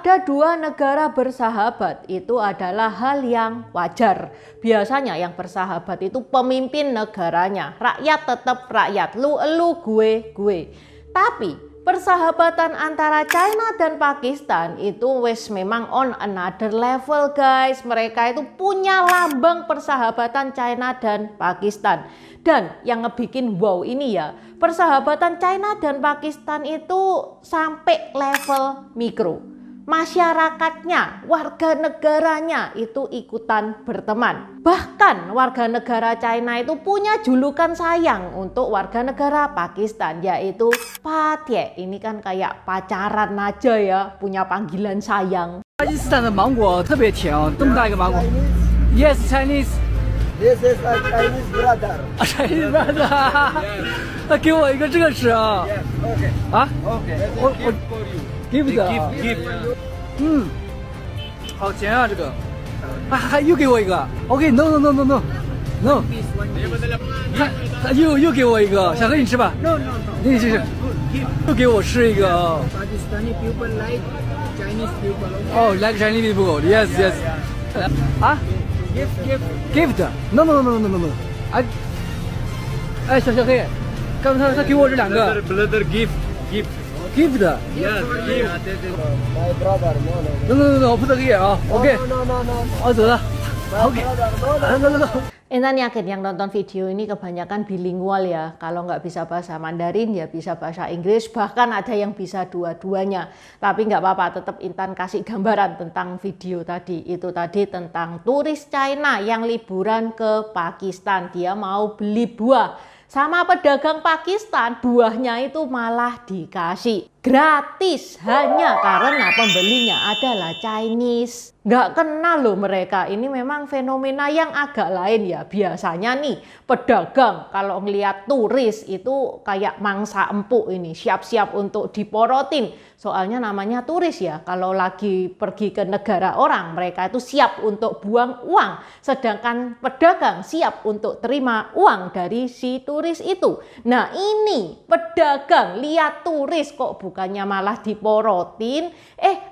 ada dua negara bersahabat itu adalah hal yang wajar. Biasanya yang bersahabat itu pemimpin negaranya, rakyat tetap rakyat, lu gue. Tapi persahabatan antara China dan Pakistan itu wes memang on another level guys. Mereka itu punya lambang persahabatan China dan Pakistan. Dan yang ngebikin wow ini ya, persahabatan China dan Pakistan itu sampai level mikro. Masyarakatnya, warga negaranya itu ikutan berteman. Bahkan warga negara China itu punya julukan sayang untuk warga negara Pakistan, yaitu Patie. Ini kan kayak pacaran aja ya, punya panggilan sayang. Pakistan 的芒果特别甜哦，这么大一个芒果。Yes, Chinese. This is a Chinese brother. Chinese brother. 他给我一个这个吃啊。 Yes, okay. 啊？ Okay.我 give 的。Give. 嗯，好甜啊这个。啊，还又给我一个。OK，no。他又给我一个，小何你吃吧。No. 你试试。又给我吃一个。 Pakistani people like Chinese people. Oh, like Chinese people. Yes. 啊 ？Gift. No. 哎，小黑，刚才他给我这两个。 Brother gift. Gift. Yes, gift. My brother, no. No, 我不得给啊。OK， No. 我走了。 My OK， brother, no. Intan yakin yang nonton video ini kebanyakan bilingual ya. Kalau nggak bisa bahasa Mandarin ya bisa bahasa Inggris, bahkan ada yang bisa dua-duanya. Tapi nggak apa-apa, tetap Intan kasih gambaran tentang video tadi. Itu tadi tentang turis China yang liburan ke Pakistan. Dia mau beli buah. Sama pedagang Pakistan, buahnya itu malah dikasih gratis hanya karena pembelinya adalah Chinese. Nggak kenal loh mereka. Ini memang fenomena yang agak lain ya. Biasanya nih pedagang kalau ngelihat turis itu kayak mangsa empuk ini, siap-siap untuk diporotin. Soalnya namanya turis ya. Kalau lagi pergi ke negara orang, mereka itu siap untuk buang uang. Sedangkan pedagang siap untuk terima uang dari si turis itu. Nah ini pedagang lihat turis kok bukannya malah diporotin,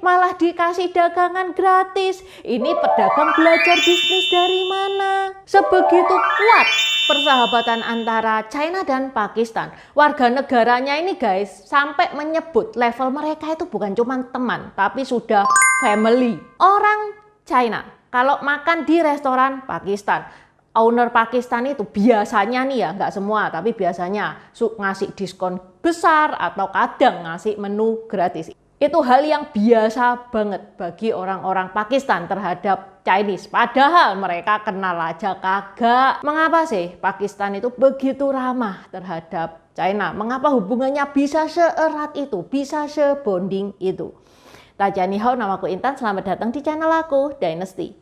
malah dikasih dagangan gratis. Ini pedagang belajar bisnis dari mana? Sebegitu kuat persahabatan antara China dan Pakistan. Warga negaranya ini guys sampai menyebut level mereka itu bukan cuma teman, tapi sudah family. Orang China kalau makan di restoran Pakistan, owner Pakistan itu biasanya nih ya, nggak semua, tapi biasanya ngasih diskon besar atau kadang ngasih menu gratis. Itu hal yang biasa banget bagi orang-orang Pakistan terhadap Chinese. Padahal mereka kenal aja kagak. Mengapa sih Pakistan itu begitu ramah terhadap China? Mengapa hubungannya bisa seerat itu, bisa sebonding itu? Tajani Hao, namaku Intan, selamat datang di channel aku, Dynasty.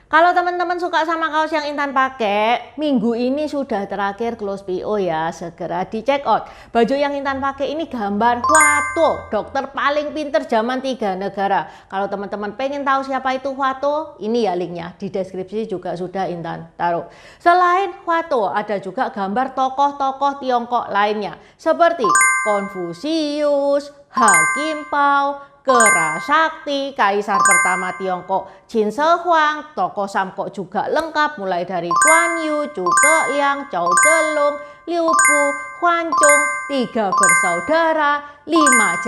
Kalau teman-teman suka sama kaos yang Intan pakai, minggu ini sudah terakhir close PO ya, segera di check out. Baju yang Intan pakai ini gambar Hwato, dokter paling pinter zaman 3 negara. Kalau teman-teman pengen tahu siapa itu Hwato, ini ya linknya di deskripsi juga sudah Intan taruh. Selain Hwato, ada juga gambar tokoh-tokoh Tiongkok lainnya seperti Konfusius, Hakim Pao, Kera Sakti, Kaisar pertama Tiongkok Qin Shi Huang, tokoh Samkok juga lengkap mulai dari Guan Yu, Zhuge Liang, Zhou Zhelong, Liu Bu, Huan Zhong, 3 bersaudara, 5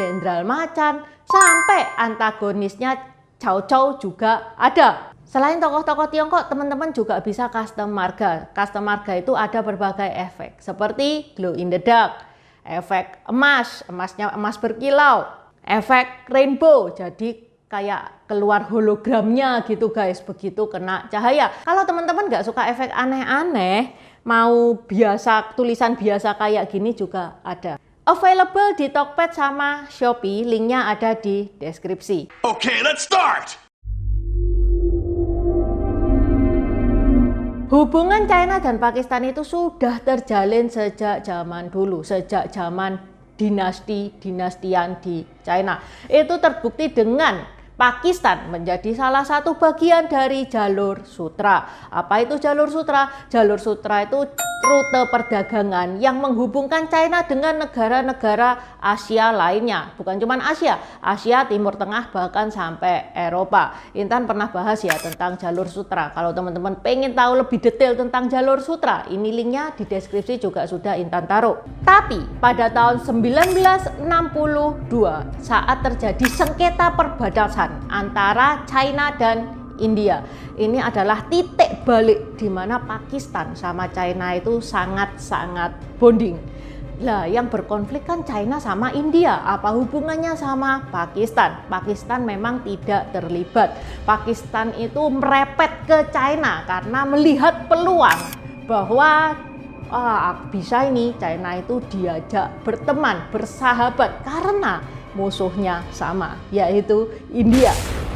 jenderal macan, sampai antagonisnya Cao Cao juga ada. Selain tokoh-tokoh Tiongkok, teman-teman juga bisa custom marga. Custom marga itu ada berbagai efek seperti glow in the dark, efek emasnya emas berkilau, efek rainbow, jadi kayak keluar hologramnya gitu guys, begitu kena cahaya. Kalau teman-teman nggak suka efek aneh-aneh, mau biasa, tulisan biasa kayak gini juga ada. Available di Tokped sama Shopee, linknya ada di deskripsi. Okay, let's start! Hubungan China dan Pakistan itu sudah terjalin sejak zaman dulu, sejak zaman dinasti-dinastian di China. Itu terbukti dengan Pakistan menjadi salah satu bagian dari jalur sutra. Apa itu jalur sutra? Jalur sutra itu rute perdagangan yang menghubungkan China dengan negara-negara Asia lainnya. Bukan cuma Asia, Asia, Timur Tengah, bahkan sampai Eropa. Intan pernah bahas ya tentang jalur sutra. Kalau teman-teman pengen tahu lebih detail tentang jalur sutra, ini linknya di deskripsi juga sudah Intan taruh. Tapi pada tahun 1962 saat terjadi sengketa perbatasan antara China dan India, ini adalah titik balik di mana Pakistan sama China itu sangat-sangat bonding. Lah, yang berkonflik kan China sama India. Apa hubungannya sama Pakistan? Pakistan memang tidak terlibat. Pakistan itu merepet ke China karena melihat peluang bahwa bisa ini China itu diajak berteman, bersahabat karena musuhnya sama, yaitu India.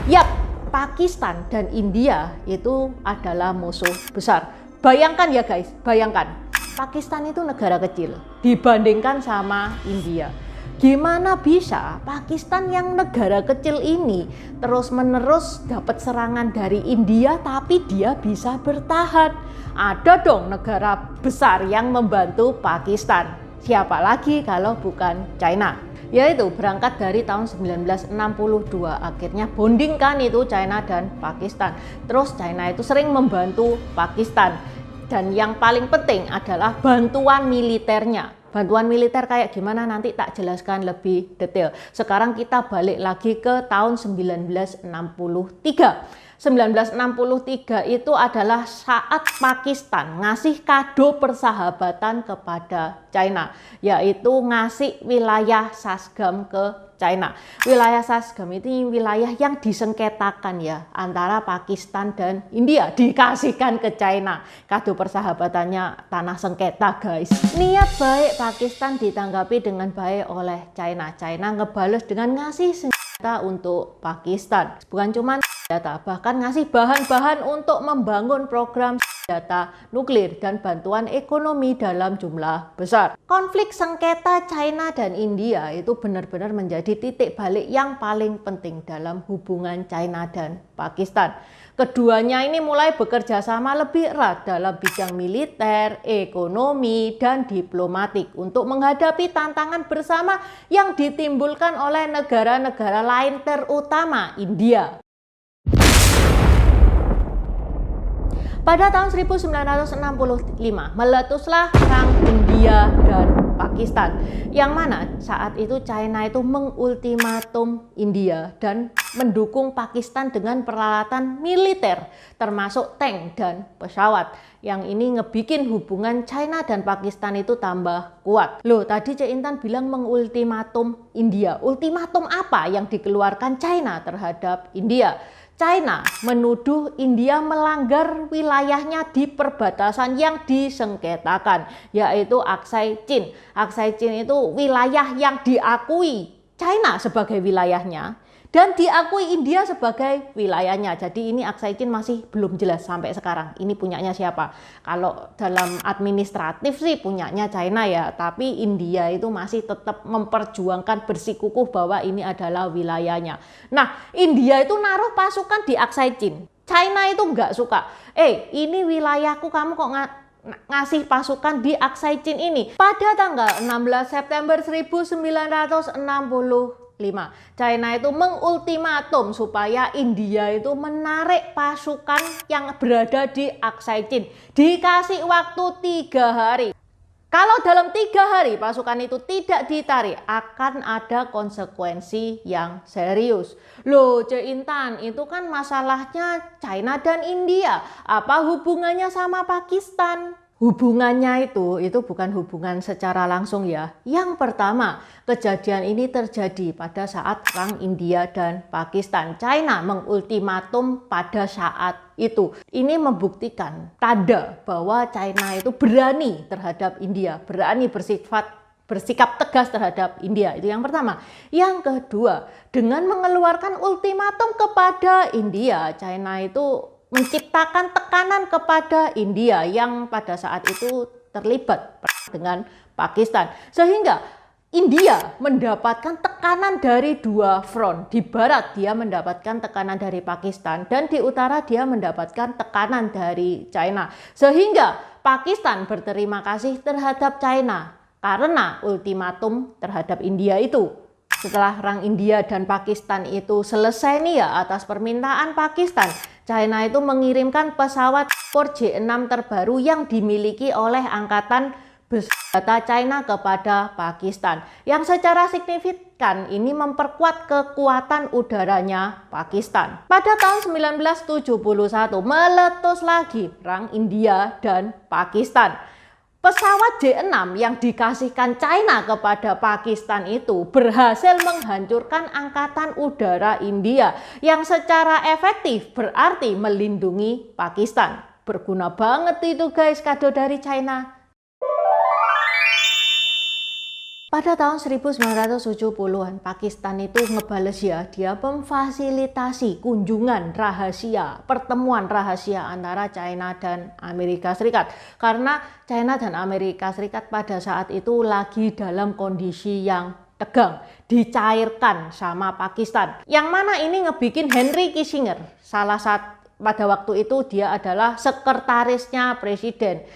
Yap, Pakistan dan India itu adalah musuh besar. Bayangkan ya guys, bayangkan Pakistan itu negara kecil dibandingkan sama India. Gimana bisa Pakistan yang negara kecil ini terus-menerus dapat serangan dari India tapi dia bisa bertahan? Ada dong negara besar yang membantu Pakistan. Siapa lagi kalau bukan China? Yaitu berangkat dari tahun 1962, akhirnya bonding kan itu China dan Pakistan. Terus China itu sering membantu Pakistan, dan yang paling penting adalah bantuan militernya. Bantuan militer kayak gimana nanti tak jelaskan lebih detail. Sekarang kita balik lagi ke tahun 1963. 1963 itu adalah saat Pakistan ngasih kado persahabatan kepada China, yaitu ngasih wilayah Sasgam ke China. Wilayah Sasgam itu wilayah yang disengketakan ya antara Pakistan dan India, dikasihkan ke China. Kado persahabatannya tanah sengketa guys. Niat baik Pakistan ditanggapi dengan baik oleh China. China ngebales dengan ngasih senjata untuk Pakistan. Bukan cuma senjata, bahkan ngasih bahan-bahan untuk membangun program senjata nuklir dan bantuan ekonomi dalam jumlah besar. Konflik sengketa China dan India itu benar-benar menjadi titik balik yang paling penting dalam hubungan China dan Pakistan. Keduanya ini mulai bekerja sama lebih erat dalam bidang militer, ekonomi, dan diplomatik untuk menghadapi tantangan bersama yang ditimbulkan oleh negara-negara lain terutama India. Pada tahun 1965 meletuslah perang India dan Pakistan, yang mana saat itu China itu mengultimatum India dan mendukung Pakistan dengan peralatan militer termasuk tank dan pesawat. Yang ini ngebikin hubungan China dan Pakistan itu tambah kuat. Loh, tadi Cik Intan bilang mengultimatum India. Ultimatum apa yang dikeluarkan China terhadap India? China menuduh India melanggar wilayahnya di perbatasan yang disengketakan, yaitu Aksai Chin. Aksai Chin itu wilayah yang diakui China sebagai wilayahnya dan diakui India sebagai wilayahnya. Jadi ini Aksai Chin masih belum jelas sampai sekarang. Ini punyanya siapa? Kalau dalam administratif sih punyanya China ya, tapi India itu masih tetap memperjuangkan bersikukuh bahwa ini adalah wilayahnya. Nah, India itu naruh pasukan di Aksai Chin. China itu nggak suka. Ini wilayahku, kamu kok ngasih pasukan di Aksai Chin ini? Pada tanggal 16 September 1965, China itu mengultimatum supaya India itu menarik pasukan yang berada di Aksai Chin. Dikasih waktu 3 hari. Kalau dalam 3 hari pasukan itu tidak ditarik, akan ada konsekuensi yang serius. Loh, Cik Intan, itu kan masalahnya China dan India. Apa hubungannya sama Pakistan? Hubungannya itu bukan hubungan secara langsung ya. Yang pertama, kejadian ini terjadi pada saat perang India dan Pakistan. China mengultimatum pada saat itu. Ini membuktikan tanda bahwa China itu berani terhadap India, berani bersikap tegas terhadap India. Itu yang pertama. Yang kedua, dengan mengeluarkan ultimatum kepada India, China itu menciptakan tekanan kepada India yang pada saat itu terlibat dengan Pakistan. Sehingga India mendapatkan tekanan dari 2 front. Di barat dia mendapatkan tekanan dari Pakistan dan di utara dia mendapatkan tekanan dari China. Sehingga Pakistan berterima kasih terhadap China karena ultimatum terhadap India itu. Setelah perang India dan Pakistan itu selesai nih ya atas permintaan Pakistan, China itu mengirimkan pesawat J-6 terbaru yang dimiliki oleh Angkatan Bersenjata China kepada Pakistan, yang secara signifikan ini memperkuat kekuatan udaranya Pakistan. Pada tahun 1971 meletus lagi perang India dan Pakistan. Pesawat J-6 yang dikasihkan China kepada Pakistan itu berhasil menghancurkan Angkatan Udara India yang secara efektif berarti melindungi Pakistan. Berguna banget itu guys kado dari China. Pada tahun 1970-an, Pakistan itu ngebales ya, dia memfasilitasi kunjungan rahasia, pertemuan rahasia antara China dan Amerika Serikat. Karena China dan Amerika Serikat pada saat itu lagi dalam kondisi yang tegang, dicairkan sama Pakistan. Yang mana ini ngebikin Henry Kissinger, salah satu pada waktu itu dia adalah sekretarisnya presiden,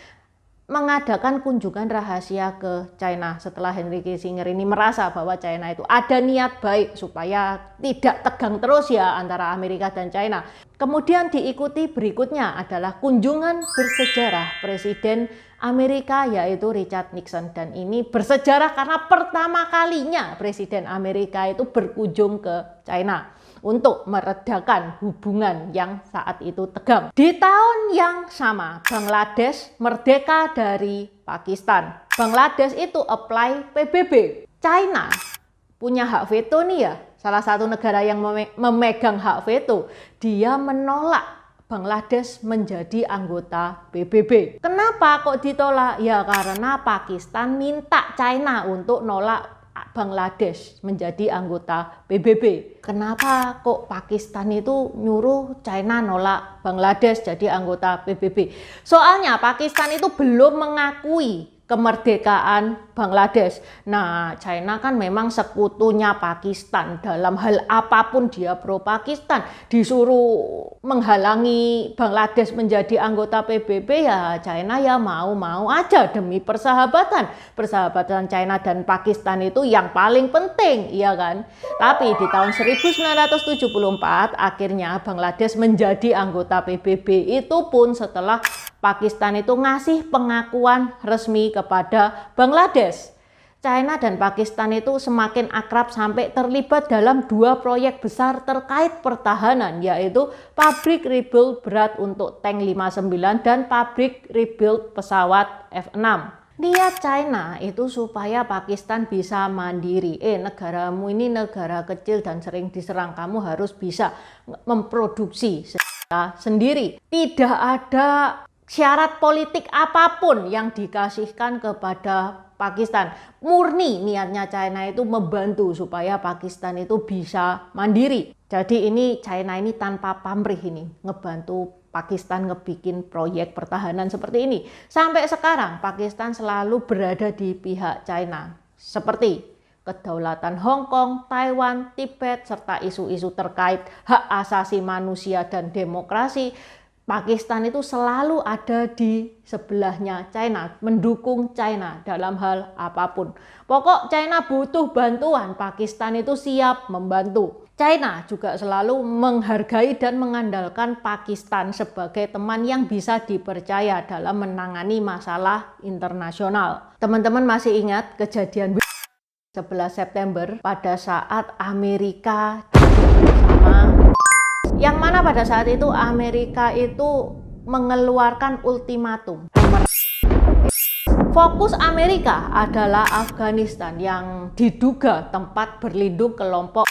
mengadakan kunjungan rahasia ke China setelah Henry Kissinger ini merasa bahwa China itu ada niat baik supaya tidak tegang terus ya antara Amerika dan China. Kemudian diikuti berikutnya adalah kunjungan bersejarah Presiden Amerika yaitu Richard Nixon, dan ini bersejarah karena pertama kalinya Presiden Amerika itu berkunjung ke China untuk meredakan hubungan yang saat itu tegang. Di tahun yang sama, Bangladesh merdeka dari Pakistan. Bangladesh itu apply PBB. China punya hak veto nih ya, salah satu negara yang memegang hak veto. Dia menolak Bangladesh menjadi anggota PBB. Kenapa kok ditolak? Ya karena Pakistan minta China untuk nolak Bangladesh menjadi anggota PBB. Kenapa kok Pakistan itu nyuruh China nolak Bangladesh jadi anggota PBB? Soalnya Pakistan itu belum mengakui kemerdekaan Bangladesh. Nah, China kan memang sekutunya Pakistan. Dalam hal apapun dia pro Pakistan. Disuruh menghalangi Bangladesh menjadi anggota PBB ya China ya mau-mau aja demi persahabatan. Persahabatan China dan Pakistan itu yang paling penting, iya kan? Tapi di tahun 1974 akhirnya Bangladesh menjadi anggota PBB, itu pun setelah Pakistan itu ngasih pengakuan resmi kepada Bangladesh. China dan Pakistan itu semakin akrab sampai terlibat dalam 2 proyek besar terkait pertahanan, yaitu pabrik rebuild berat untuk tank 59 dan pabrik rebuild pesawat F-6. Niat China itu supaya Pakistan bisa mandiri. Negaramu ini negara kecil dan sering diserang, kamu harus bisa memproduksi sendiri. Tidak ada syarat politik apapun yang dikasihkan kepada Pakistan. Murni niatnya China itu membantu supaya Pakistan itu bisa mandiri. Jadi ini China ini tanpa pamrih ini ngebantu Pakistan ngebikin proyek pertahanan seperti ini. Sampai sekarang Pakistan selalu berada di pihak China. Seperti kedaulatan Hong Kong, Taiwan, Tibet, serta isu-isu terkait hak asasi manusia dan demokrasi. Pakistan itu selalu ada di sebelahnya China, mendukung China dalam hal apapun. Pokok China butuh bantuan, Pakistan itu siap membantu. China juga selalu menghargai dan mengandalkan Pakistan sebagai teman yang bisa dipercaya dalam menangani masalah internasional. Teman-teman masih ingat kejadian 11 September pada saat Amerika bersama, yang mana pada saat itu Amerika itu mengeluarkan ultimatum. Fokus Amerika adalah Afghanistan yang diduga tempat berlindung kelompok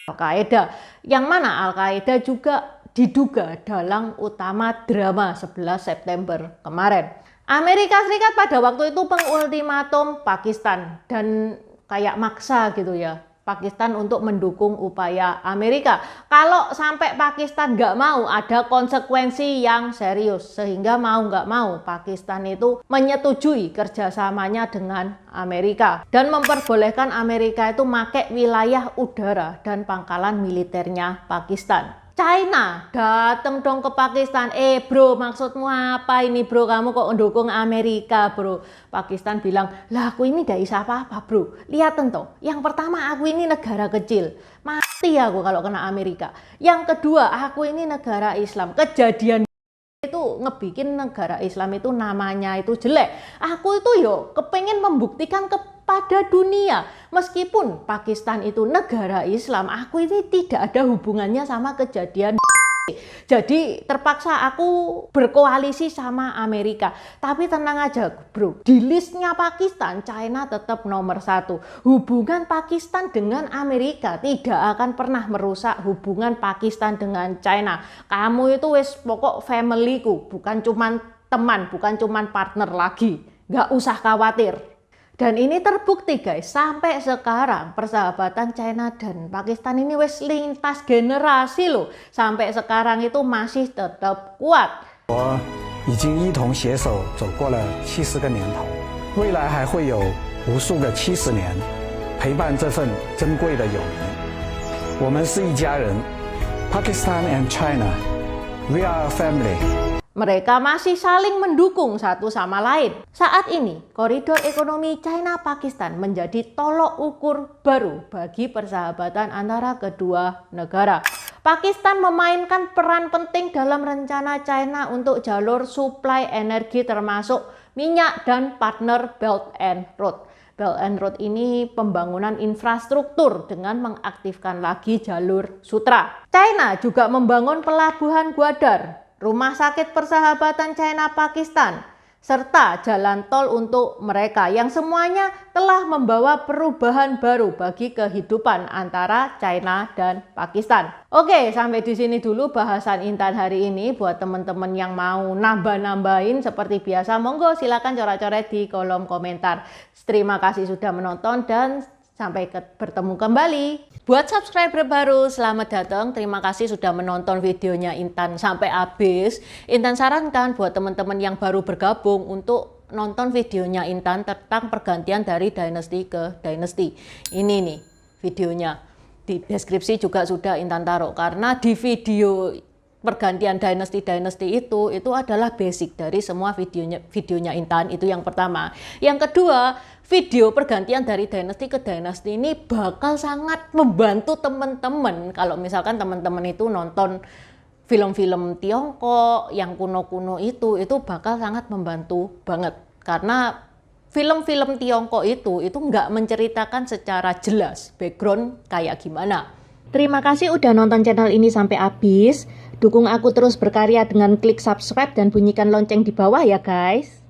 Al-Qaeda, yang mana Al-Qaeda juga diduga dalang utama drama 11 September kemarin. Amerika Serikat pada waktu itu mengultimatum Pakistan dan kayak maksa gitu ya Pakistan untuk mendukung upaya Amerika. Kalau sampai Pakistan nggak mau, ada konsekuensi yang serius. Sehingga mau nggak mau, Pakistan itu menyetujui kerjasamanya dengan Amerika. Dan memperbolehkan Amerika itu pakai wilayah udara dan pangkalan militernya Pakistan. China datang dong ke Pakistan. Bro, maksudmu apa ini bro? Kamu kok mendukung Amerika bro? Pakistan bilang, lah aku ini gak bisa apa-apa bro. Lihat tentu, yang pertama aku ini negara kecil. Mati aku kalau kena Amerika. Yang kedua, aku ini negara Islam. Kejadian itu ngebikin negara Islam itu namanya itu jelek. Aku itu yo kepengen membuktikan kepada dunia, meskipun Pakistan itu negara Islam, aku ini tidak ada hubungannya sama kejadian. Jadi terpaksa aku berkoalisi sama Amerika. Tapi tenang aja bro, di listnya Pakistan, China tetap nomor 1. Hubungan Pakistan dengan Amerika tidak akan pernah merusak hubungan Pakistan dengan China. Kamu itu wis pokok familyku, bukan cuman teman, bukan cuman partner lagi. Gak usah khawatir. Dan ini terbukti guys, sampai sekarang persahabatan China dan Pakistan ini wes lintas generasi loh. Sampai sekarang itu masih tetap kuat. 我已经一同携手走过了70个年头，未来还会有无数个70年陪伴这份珍贵的友谊。我们是一家人 ，Pakistan and China, we are a family. Mereka masih saling mendukung satu sama lain. Saat ini, koridor ekonomi China-Pakistan menjadi tolok ukur baru bagi persahabatan antara kedua negara. Pakistan memainkan peran penting dalam rencana China untuk jalur suplai energi termasuk minyak dan partner Belt and Road. Belt and Road ini pembangunan infrastruktur dengan mengaktifkan lagi jalur sutra. China juga membangun pelabuhan Gwadar, rumah sakit persahabatan China-Pakistan, serta jalan tol untuk mereka yang semuanya telah membawa perubahan baru bagi kehidupan antara China dan Pakistan. Oke, sampai di sini dulu bahasan Intan hari ini. Buat teman-teman yang mau nambah-nambahin seperti biasa, monggo silakan coret-coret di kolom komentar. Terima kasih sudah menonton dan sampai bertemu kembali. Buat subscriber baru, selamat datang. Terima kasih sudah menonton videonya Intan sampai habis. Intan sarankan buat teman-teman yang baru bergabung untuk nonton videonya Intan tentang pergantian dari dynasty ke dynasty. Ini nih videonya. Di deskripsi juga sudah Intan taruh. Karena di video pergantian dynasty itu adalah basic dari semua videonya Intan. Itu yang pertama. Yang kedua, video pergantian dari dynasty ke dynasty ini bakal sangat membantu teman-teman. Kalau misalkan teman-teman itu nonton film-film Tiongkok yang kuno-kuno itu bakal sangat membantu banget. Karena film-film Tiongkok itu nggak menceritakan secara jelas background kayak gimana. Terima kasih udah nonton channel ini sampai habis. Dukung aku terus berkarya dengan klik subscribe dan bunyikan lonceng di bawah ya guys.